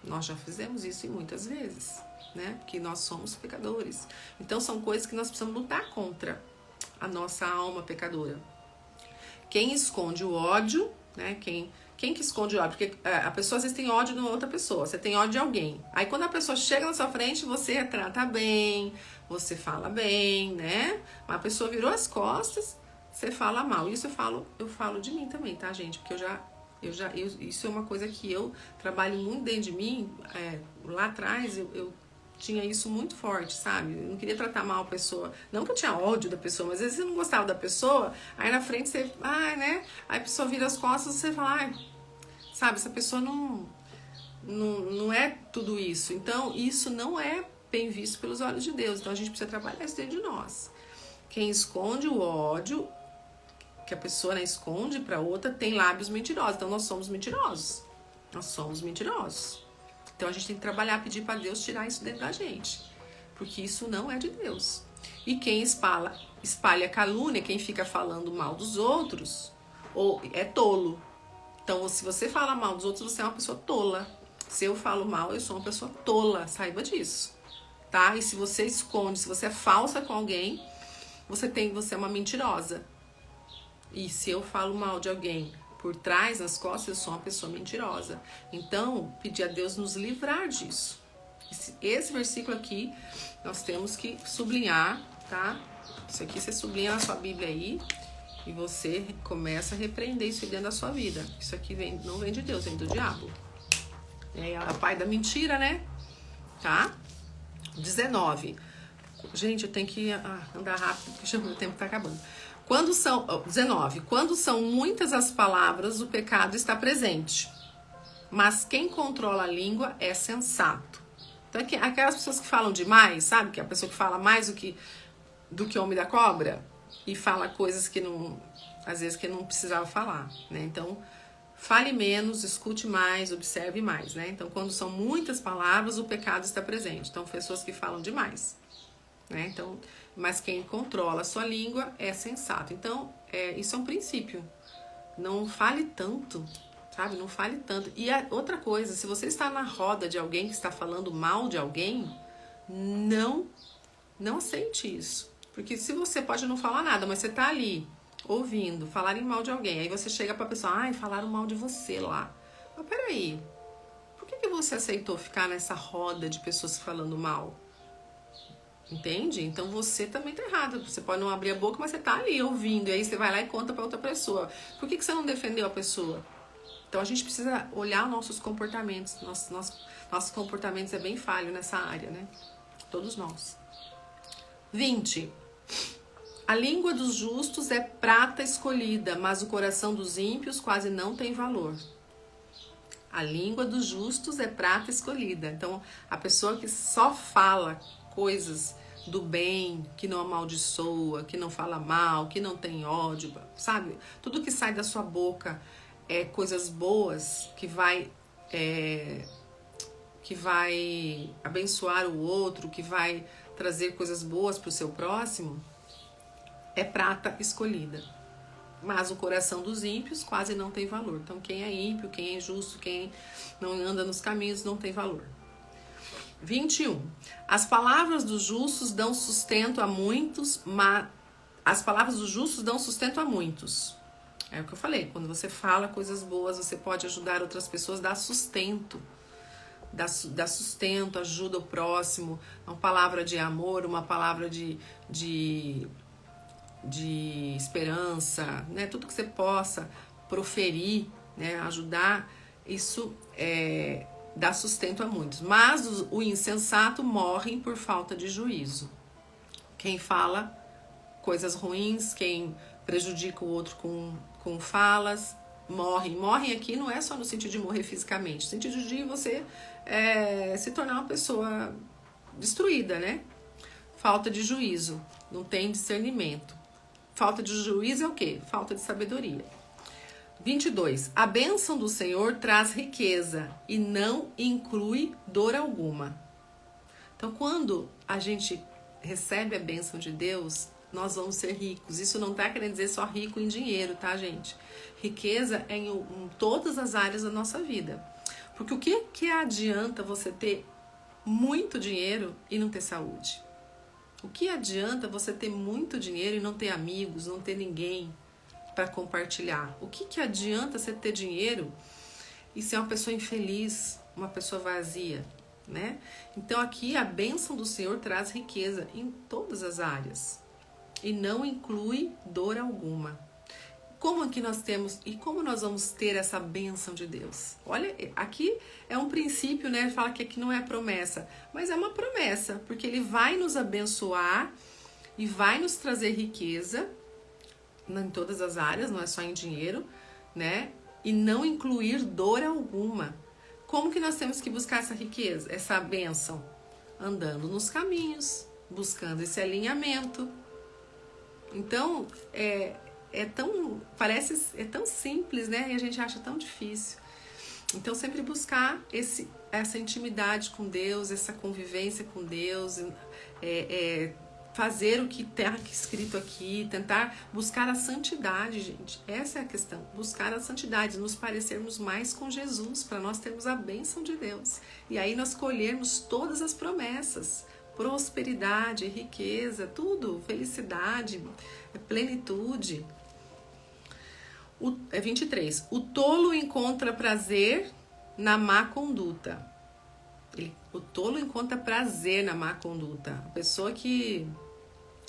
Nós já fizemos isso muitas vezes, né? Porque nós somos pecadores. Então são coisas que nós precisamos lutar contra a nossa alma pecadora. Quem esconde o ódio, né? Quem que esconde o ódio? Porque a pessoa às vezes tem ódio de uma outra pessoa, você tem ódio de alguém. Aí quando a pessoa chega na sua frente, você trata bem, você fala bem, né? Mas a pessoa virou as costas, você fala mal. Isso eu falo de mim também, tá, gente? Porque isso é uma coisa que eu trabalho muito dentro de mim. Lá atrás eu tinha isso muito forte, sabe? Eu não queria tratar mal a pessoa. Não que eu tinha ódio da pessoa, mas às vezes eu não gostava da pessoa. Aí na frente você, né? Aí a pessoa vira as costas e você fala, sabe? Essa pessoa não é tudo isso. Então isso não é bem visto pelos olhos de Deus. Então a gente precisa trabalhar isso dentro de nós. Quem esconde o ódio que a pessoa, né, esconde para outra, tem lábios mentirosos. Então nós somos mentirosos. Nós somos mentirosos. Então a gente tem que trabalhar, pedir para Deus tirar isso dentro da gente. Porque isso não é de Deus. E quem espalha calúnia, quem fica falando mal dos outros, é tolo. Então se você fala mal dos outros, você é uma pessoa tola. Se eu falo mal, eu sou uma pessoa tola. Saiba disso. Tá? E se você esconde, se você é falsa com alguém, você é uma mentirosa. E se eu falo mal de alguém por trás, nas costas, eu sou uma pessoa mentirosa. Então, pedir a Deus nos livrar disso. Esse versículo aqui, nós temos que sublinhar, tá? Isso aqui você sublinha na sua Bíblia aí. E você começa a repreender isso dentro da sua vida. Isso aqui não vem de Deus, vem do diabo. É o pai da mentira, né? Tá? 19. Gente, eu tenho que andar rápido, porque o tempo tá acabando. 19. Quando são muitas as palavras, o pecado está presente. Mas quem controla a língua é sensato. Então, aquelas pessoas que falam demais, sabe? Que é a pessoa que fala mais do que o homem da cobra e fala coisas que não, às vezes, que não precisava falar, né? Então, fale menos, escute mais, observe mais, né? Então, quando são muitas palavras, o pecado está presente. Então, pessoas que falam demais, né? Então, mas quem controla a sua língua é sensato. Então, isso é um princípio. Não fale tanto, sabe? Não fale tanto. E outra coisa, se você está na roda de alguém que está falando mal de alguém, não aceite isso. Porque se você pode não falar nada, mas você está ali ouvindo, falarem mal de alguém, aí você chega pra pessoa, ai, falaram mal de você lá. Mas peraí, por que você aceitou ficar nessa roda de pessoas falando mal? Entende? Então você também tá errado. Você pode não abrir a boca, mas você tá ali ouvindo, e aí você vai lá e conta pra outra pessoa. Por que você não defendeu a pessoa? Então a gente precisa olhar nossos comportamentos. Nossos comportamentos é bem falho nessa área, né? Todos nós. 20. A língua dos justos é prata escolhida, mas o coração dos ímpios quase não tem valor. A língua dos justos é prata escolhida. Então, a pessoa que só fala coisas do bem, que não amaldiçoa, que não fala mal, que não tem ódio, sabe? Tudo que sai da sua boca é coisas boas, que vai abençoar o outro, que vai trazer coisas boas para o seu próximo, é prata escolhida. Mas o coração dos ímpios quase não tem valor. Então, quem é ímpio, quem é injusto, quem não anda nos caminhos, não tem valor. 21. As palavras dos justos dão sustento a muitos, mas as palavras dos justos dão sustento a muitos. É o que eu falei, quando você fala coisas boas, você pode ajudar outras pessoas, dá sustento. Dá sustento, ajuda o próximo, uma palavra de amor, uma palavra de esperança, né? Tudo que você possa proferir, né? Ajudar, isso dá sustento a muitos. Mas o insensato morre por falta de juízo. Quem fala coisas ruins, quem prejudica o outro com falas, morre. Morre aqui não é só no sentido de morrer fisicamente, no sentido de você se tornar uma pessoa destruída, né? Falta de juízo, não tem discernimento. Falta de juízo é o quê? Falta de sabedoria. 22. A bênção do Senhor traz riqueza e não inclui dor alguma. Então, quando a gente recebe a bênção de Deus, nós vamos ser ricos. Isso não está querendo dizer só rico em dinheiro, tá, gente? Riqueza é em todas as áreas da nossa vida. Porque o que adianta você ter muito dinheiro e não ter saúde? O que adianta você ter muito dinheiro e não ter amigos, não ter ninguém para compartilhar? O que adianta você ter dinheiro e ser uma pessoa infeliz, uma pessoa vazia, né? Então aqui a bênção do Senhor traz riqueza em todas as áreas e não inclui dor alguma. Como aqui nós temos e como nós vamos ter essa bênção de Deus? Olha, aqui é um princípio, né? Fala que aqui não é promessa, mas é uma promessa, porque Ele vai nos abençoar e vai nos trazer riqueza em todas as áreas, não é só em dinheiro, né? E não incluir dor alguma. Como que nós temos que buscar essa riqueza, essa bênção? Andando nos caminhos, buscando esse alinhamento. Então, parece tão simples, né? E a gente acha tão difícil. Então, sempre buscar essa intimidade com Deus, essa convivência com Deus, fazer o que está escrito aqui, tentar buscar a santidade, gente. Essa é a questão, buscar a santidade, nos parecermos mais com Jesus, para nós termos a bênção de Deus. E aí nós colhermos todas as promessas, prosperidade, riqueza, tudo, felicidade, plenitude. 23. O tolo encontra prazer na má conduta. O tolo encontra prazer na má conduta. A pessoa que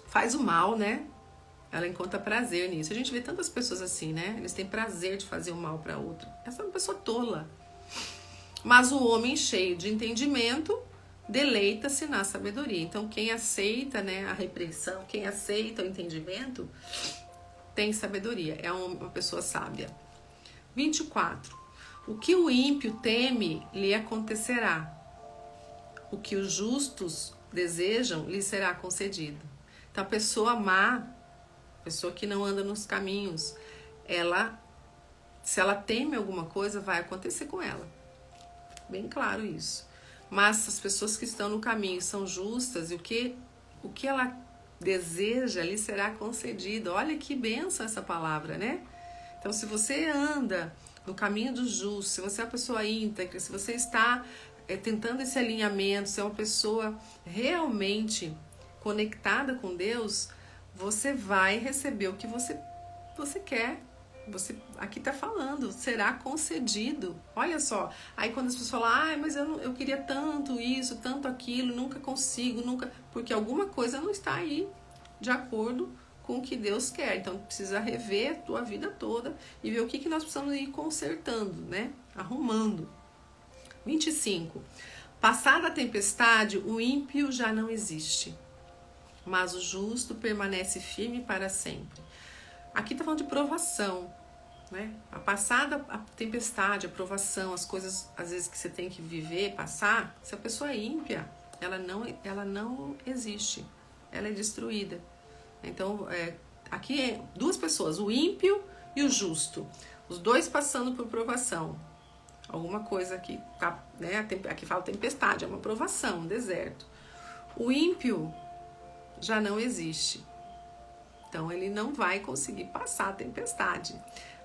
faz o mal, né? Ela encontra prazer nisso. A gente vê tantas pessoas assim, né? Eles têm prazer de fazer o mal para outra. Essa é uma pessoa tola. Mas o homem cheio de entendimento deleita-se na sabedoria. Então, quem aceita, né, a repreensão, quem aceita o entendimento, tem sabedoria. É uma pessoa sábia. 24. O que o ímpio teme, lhe acontecerá. O que os justos desejam, lhe será concedido. Então, a pessoa má, a pessoa que não anda nos caminhos, se ela teme alguma coisa, vai acontecer com ela. Bem claro isso. Mas as pessoas que estão no caminho são justas, e o que ela deseja lhe será concedido. Olha que bênção essa palavra, né? Então, se você anda no caminho do justo, se você é uma pessoa íntegra, se você está tentando esse alinhamento, se é uma pessoa realmente conectada com Deus, você vai receber o que você quer. Você aqui tá falando, será concedido. Olha só, aí quando as pessoas falam, mas eu queria tanto isso, tanto aquilo, nunca consigo, nunca, porque alguma coisa não está aí de acordo com o que Deus quer. Então precisa rever a tua vida toda e ver o que nós precisamos ir consertando, né? Arrumando. 25. Passada a tempestade, o ímpio já não existe, mas o justo permanece firme para sempre. Aqui está falando de provação, né? A passada a tempestade, a provação, as coisas às vezes que você tem que viver, passar, se a pessoa é ímpia, ela não existe, ela é destruída. Então, aqui é duas pessoas, o ímpio e o justo, os dois passando por provação. Alguma coisa aqui, tá, né? Aqui fala tempestade, é uma provação, um deserto. O ímpio já não existe. Então, ele não vai conseguir passar a tempestade,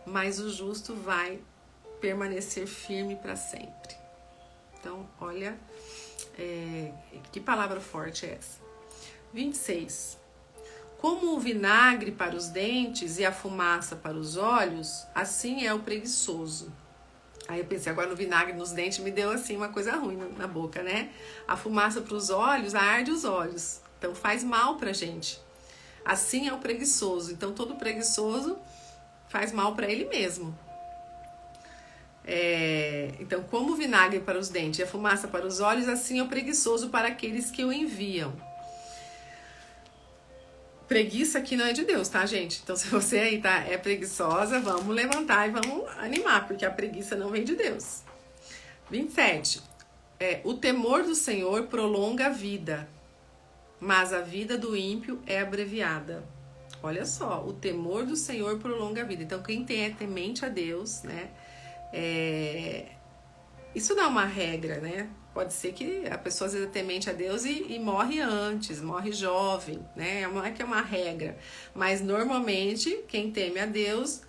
mas o justo vai permanecer firme para sempre. Então, olha, que palavra forte é essa. 26. Como o vinagre para os dentes e a fumaça para os olhos, assim é o preguiçoso. Aí eu pensei, agora no vinagre nos dentes me deu assim uma coisa ruim na boca, né? A fumaça para os olhos arde os olhos, então faz mal pra gente. Assim é o preguiçoso. Então, todo preguiçoso faz mal para ele mesmo. Então, como o vinagre para os dentes e a fumaça para os olhos, assim é o preguiçoso para aqueles que o enviam. Preguiça aqui não é de Deus, tá, gente? Então, se você aí é preguiçosa, vamos levantar e vamos animar, porque a preguiça não vem de Deus. 27. O temor do Senhor prolonga a vida, mas a vida do ímpio é abreviada. Olha só, o temor do Senhor prolonga a vida. Então, quem é temente a Deus, né? Isso não é uma regra, né? Pode ser que a pessoa às vezes é temente a Deus e morre antes, morre jovem, né? Não é que é uma regra. Mas, normalmente, quem teme a Deus,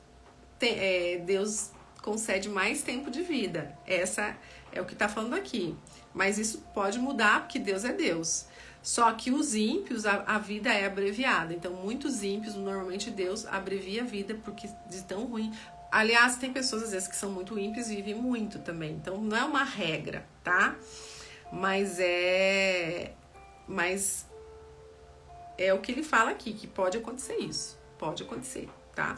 Deus concede mais tempo de vida. Essa é o que está falando aqui. Mas isso pode mudar, porque Deus é Deus. Só que os ímpios, a vida é abreviada. Então, muitos ímpios, normalmente Deus abrevia a vida porque de tão ruim. Aliás, tem pessoas às vezes que são muito ímpios e vivem muito também. Então, não é uma regra, tá? Mas é o que ele fala aqui, que pode acontecer isso. Pode acontecer, tá?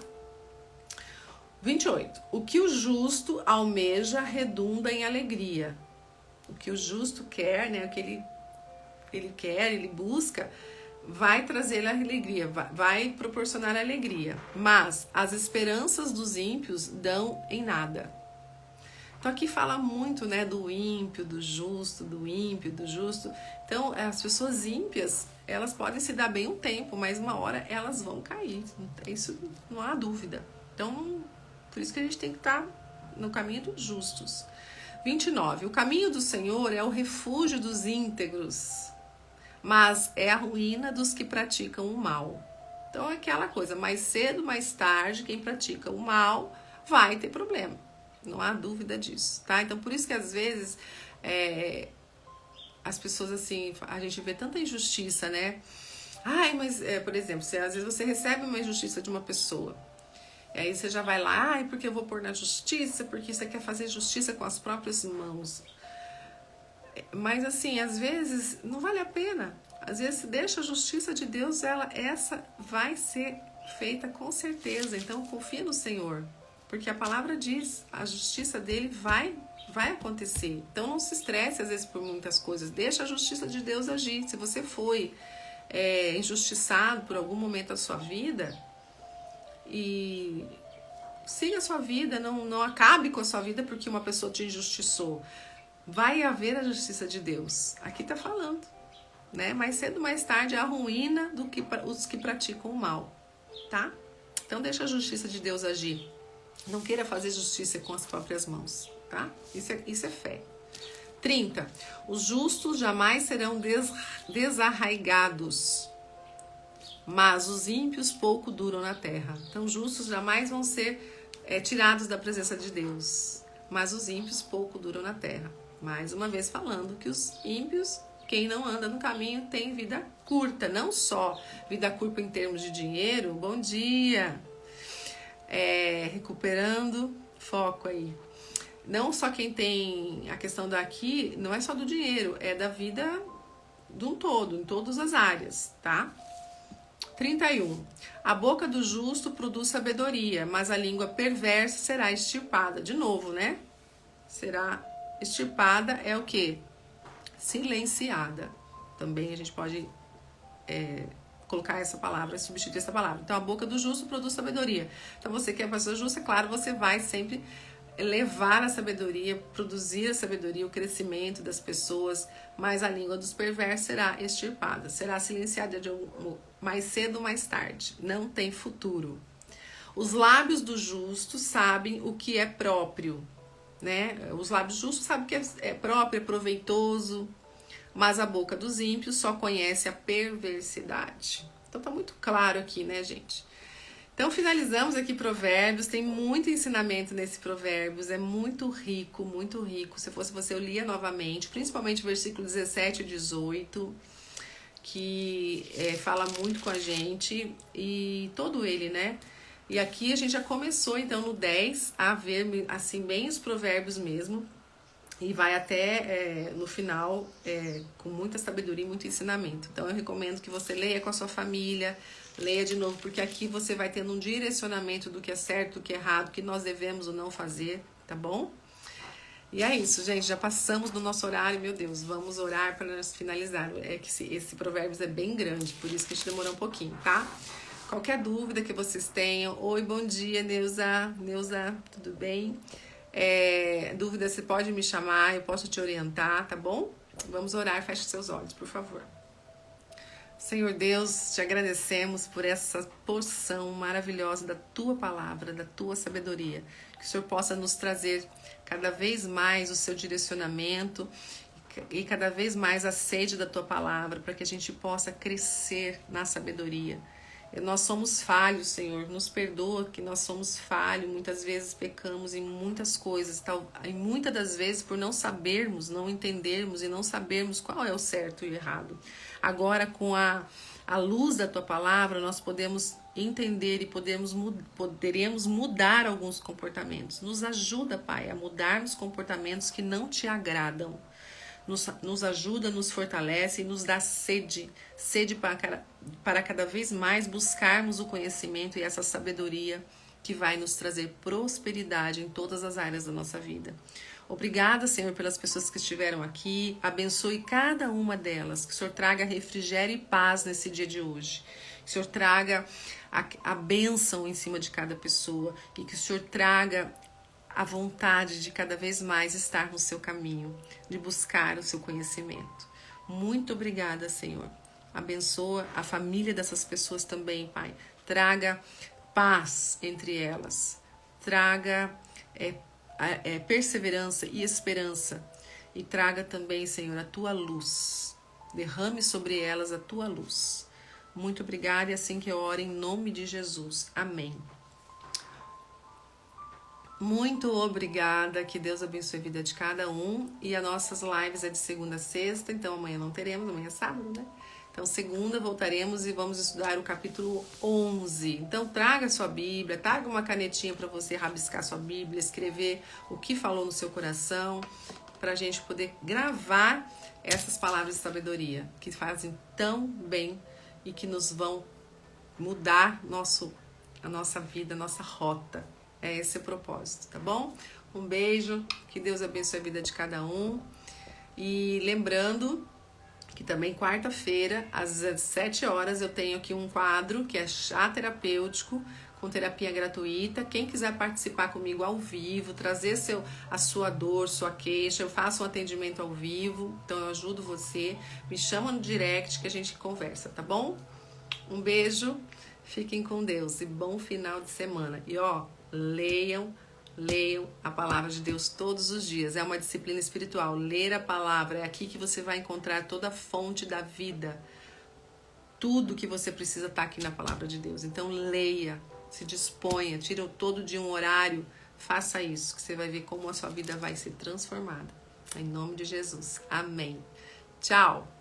28. O que o justo almeja redunda em alegria. O que o justo quer, né? O que ele quer, ele busca, vai trazer a alegria, vai proporcionar a alegria. Mas as esperanças dos ímpios dão em nada. Então aqui fala muito, né, do ímpio, do justo, do ímpio, do justo. Então as pessoas ímpias, elas podem se dar bem um tempo, mas uma hora elas vão cair. Isso não há dúvida. Então, por isso que a gente tem que estar no caminho dos justos. 29. O caminho do Senhor é o refúgio dos íntegros, mas é a ruína dos que praticam o mal. Então é aquela coisa, mais cedo, mais tarde, quem pratica o mal vai ter problema. Não há dúvida disso, tá? Então por isso que às vezes as pessoas assim, a gente vê tanta injustiça, né? Mas, por exemplo, às vezes você recebe uma injustiça de uma pessoa, e aí você já vai lá, porque eu vou pôr na justiça, porque você quer fazer justiça com as próprias mãos. Mas assim, às vezes não vale a pena. Às vezes deixa a justiça de Deus, essa vai ser feita com certeza. Então confia no Senhor, porque a palavra diz, a justiça dele vai acontecer. Então não se estresse às vezes por muitas coisas, deixa a justiça de Deus agir. Se você foi injustiçado por algum momento da sua vida, e siga a sua vida, não acabe com a sua vida porque uma pessoa te injustiçou. Vai haver a justiça de Deus. Aqui está falando, né? Mais cedo ou mais tarde a ruína do que os que praticam o mal, tá? Então deixa a justiça de Deus agir. Não queira fazer justiça com as próprias mãos, tá? Isso é fé. 30. Os justos jamais serão desarraigados, mas os ímpios pouco duram na terra. Então, justos jamais vão ser tirados da presença de Deus, mas os ímpios pouco duram na terra. Mais uma vez falando que os ímpios, quem não anda no caminho, tem vida curta. Não só vida curta em termos de dinheiro. Bom dia! Recuperando foco aí. Não só quem tem a questão daqui, não é só do dinheiro, é da vida de um todo, em todas as áreas, tá? 31. A boca do justo produz sabedoria, mas a língua perversa será extirpada. De novo, né? Será extirpada é o quê? Silenciada. Também a gente pode colocar essa palavra, substituir essa palavra. Então, a boca do justo produz sabedoria. Então, você que é pessoa justa, claro, você vai sempre levar a sabedoria, produzir a sabedoria, o crescimento das pessoas, mas a língua dos perversos será extirpada, será silenciada mais cedo ou mais tarde, não tem futuro. Os lábios do justo sabem o que é próprio, né? Os lábios justos sabem o que é próprio, é proveitoso, mas a boca dos ímpios só conhece a perversidade. Então tá muito claro aqui, né, gente? Então finalizamos aqui Provérbios, tem muito ensinamento nesse Provérbios, é muito rico, muito rico. Se fosse você, eu lia novamente, principalmente o versículo 17 e 18, que fala muito com a gente, e todo ele, né? E aqui a gente já começou, então, no 10, a ver, assim, bem os Provérbios mesmo, e vai até no final com muita sabedoria e muito ensinamento. Então eu recomendo que você leia com a sua família, leia de novo, porque aqui você vai tendo um direcionamento do que é certo, do que é errado, do que nós devemos ou não fazer, tá bom? E é isso, gente, já passamos do nosso horário, meu Deus, vamos orar para nós finalizar. É que esse Provérbios é bem grande, por isso que a gente demorou um pouquinho, tá? Qualquer dúvida que vocês tenham, oi, bom dia, Neuza, tudo bem? Dúvida, você pode me chamar, eu posso te orientar, tá bom? Vamos orar, feche seus olhos, por favor. Senhor Deus, te agradecemos por essa porção maravilhosa da Tua palavra, da Tua sabedoria. Que o Senhor possa nos trazer cada vez mais o Seu direcionamento e cada vez mais a sede da Tua palavra, para que a gente possa crescer na sabedoria. Nós somos falhos, Senhor, nos perdoa que nós somos falhos, muitas vezes pecamos em muitas coisas, e muitas das vezes por não sabermos, não entendermos e não sabermos qual é o certo e o errado. Agora, com a luz da Tua palavra, nós podemos entender e poderemos mudar alguns comportamentos. Nos ajuda, Pai, a mudar os comportamentos que não Te agradam. Nos ajuda, nos fortalece e nos dá sede para cada vez mais buscarmos o conhecimento e essa sabedoria que vai nos trazer prosperidade em todas as áreas da nossa vida. Obrigada, Senhor, pelas pessoas que estiveram aqui. Abençoe cada uma delas. Que o Senhor traga refrigério e paz nesse dia de hoje. Que o Senhor traga a bênção em cima de cada pessoa. E que o Senhor traga a vontade de cada vez mais estar no seu caminho, de buscar o seu conhecimento. Muito obrigada, Senhor. Abençoa a família dessas pessoas também, Pai. Traga paz entre elas. Traga perseverança e esperança. E traga também, Senhor, a Tua luz. Derrame sobre elas a Tua luz. Muito obrigada e assim que eu oro em nome de Jesus. Amém. Muito obrigada, que Deus abençoe a vida de cada um. E as nossas lives é de segunda a sexta, então amanhã não teremos, amanhã é sábado, né? Então segunda voltaremos e vamos estudar o capítulo 11. Então traga sua Bíblia, traga uma canetinha para você rabiscar sua Bíblia, escrever o que falou no seu coração, para a gente poder gravar essas palavras de sabedoria que fazem tão bem e que nos vão mudar a nossa vida, a nossa rota. É esse o propósito, tá bom? Um beijo, que Deus abençoe a vida de cada um. E lembrando que também quarta-feira, às 17 horas, eu tenho aqui um quadro que é chá terapêutico, com terapia gratuita. Quem quiser participar comigo ao vivo, trazer a sua dor, sua queixa, eu faço um atendimento ao vivo, então eu ajudo você. Me chama no direct que a gente conversa, tá bom? Um beijo, fiquem com Deus e bom final de semana. E leiam a palavra de Deus todos os dias. É uma disciplina espiritual. Ler a palavra, é aqui que você vai encontrar toda a fonte da vida. Tudo que você precisa está aqui na palavra de Deus. Então leia, se disponha, tira todo dia um horário, faça isso, que você vai ver como a sua vida vai ser transformada. Em nome de Jesus. Amém. Tchau.